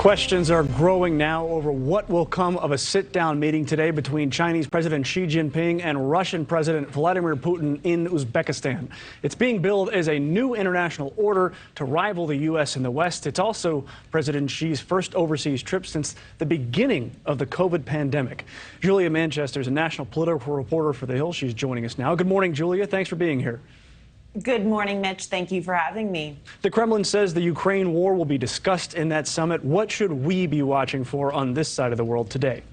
Questions are growing now over what will come of a sit-down meeting today between Chinese President Xi Jinping and Russian President Vladimir Putin in Uzbekistan. It's being billed as a new international order to rival the U.S. in the West. It's also President Xi's first overseas trip since the beginning of the COVID pandemic. Julia Manchester is a national political reporter for The Hill. She's joining us now. Good morning, Julia. Thanks for being here. Good morning, Mitch. Thank you for having me. The Kremlin says the Ukraine war will be discussed in that summit. What should we be watching for on this side of the world today?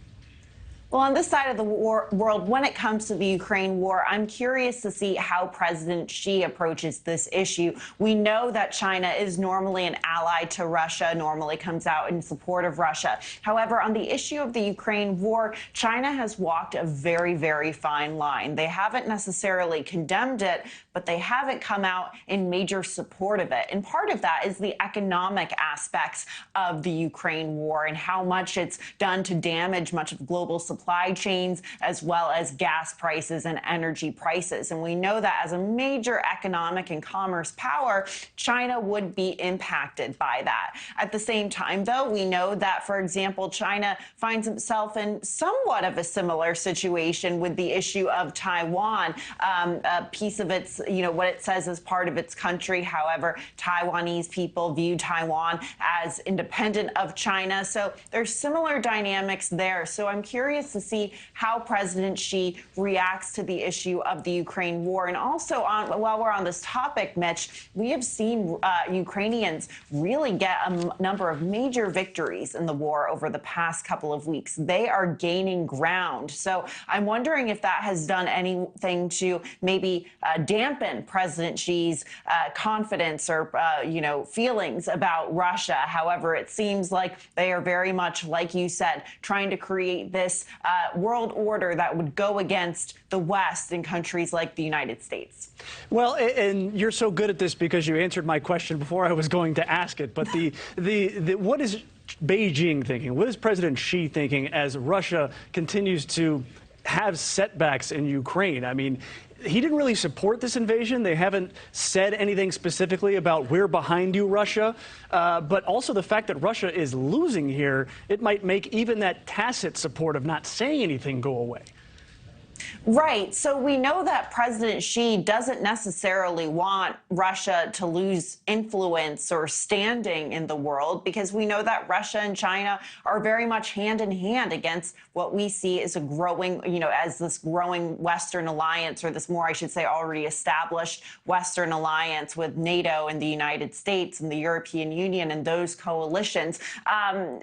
Well, on this side of the world, when it comes to the Ukraine war, I'm curious to see how President Xi approaches this issue. We know that China is normally an ally to Russia, normally comes out in support of Russia. However, on the issue of the Ukraine war, China has walked a very, very fine line. They haven't necessarily condemned it, but they haven't come out in major support of it. And part of that is the economic aspects of the Ukraine war and how much it's done to damage much of global supply chains, as well as gas prices and energy prices. And we know that as a major economic and commerce power, China would be impacted by that. At the same time, though, we know that, for example, China finds itself in somewhat of a similar situation with the issue of Taiwan, a piece of its, what it says as part of its country. However, Taiwanese people view Taiwan as independent of China. So there's similar dynamics there. So I'm curious to see how President Xi reacts to the issue of the Ukraine war. And also, while we're on this topic, Mitch, we have seen Ukrainians really get a number of major victories in the war over the past couple of weeks. They are gaining ground. So I'm wondering if that has done anything to maybe dampen President Xi's confidence or, feelings about Russia. However, it seems like they are very much, like you said, trying to create this world order that would go against the West in countries like the United States. Well, and you're so good at this because you answered my question before I was going to ask it. But what is Beijing thinking? What is President Xi thinking as Russia continues to have setbacks in Ukraine? I mean, he didn't really support this invasion. They haven't said anything specifically about we're behind you, Russia. But also the fact that Russia is losing here, it might make even that tacit support of not saying anything go away. Right. So we know that President Xi doesn't necessarily want Russia to lose influence or standing in the world, because we know that Russia and China are very much hand in hand against what we see as a growing, as this growing Western alliance, or this more, I should say, already established Western alliance with NATO and the United States and the European Union and those coalitions.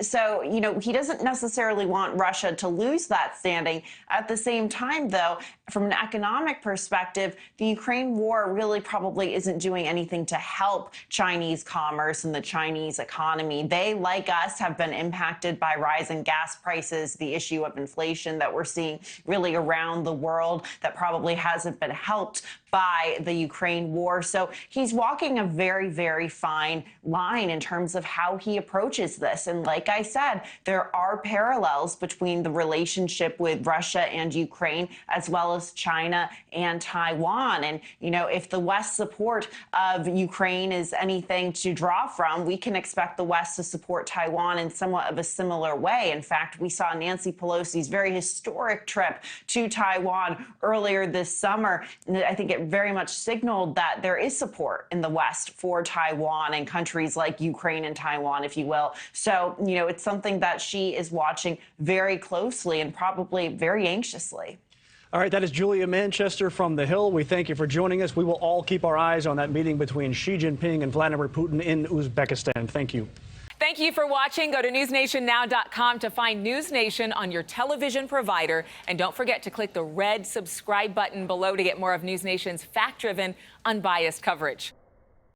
So, he doesn't necessarily want Russia to lose that standing. At the same time, though, from an economic perspective, the Ukraine war really probably isn't doing anything to help Chinese commerce and the Chinese economy. They, like us, have been impacted by rising gas prices, the issue of inflation that we're seeing really around the world that probably hasn't been helped by the Ukraine war. So he's walking a very, very fine line in terms of how he approaches this. And like I said, there are parallels between the relationship with Russia and Ukraine, as well as China and Taiwan. And, if the West's support of Ukraine is anything to draw from, we can expect the West to support Taiwan in somewhat of a similar way. In fact, we saw Nancy Pelosi's very historic trip to Taiwan earlier this summer. And I think it very much signaled that there is support in the West for Taiwan and countries like Ukraine and Taiwan, if you will. So, it's something that Xi is watching very closely and probably very anxiously. All right, that is Julia Manchester from The Hill. We thank you for joining us. We will all keep our eyes on that meeting between Xi Jinping and Vladimir Putin in Uzbekistan. Thank you. Thank you for watching. Go to newsnationnow.com to find NewsNation on your television provider. And don't forget to click the red subscribe button below to get more of NewsNation's fact-driven, unbiased coverage.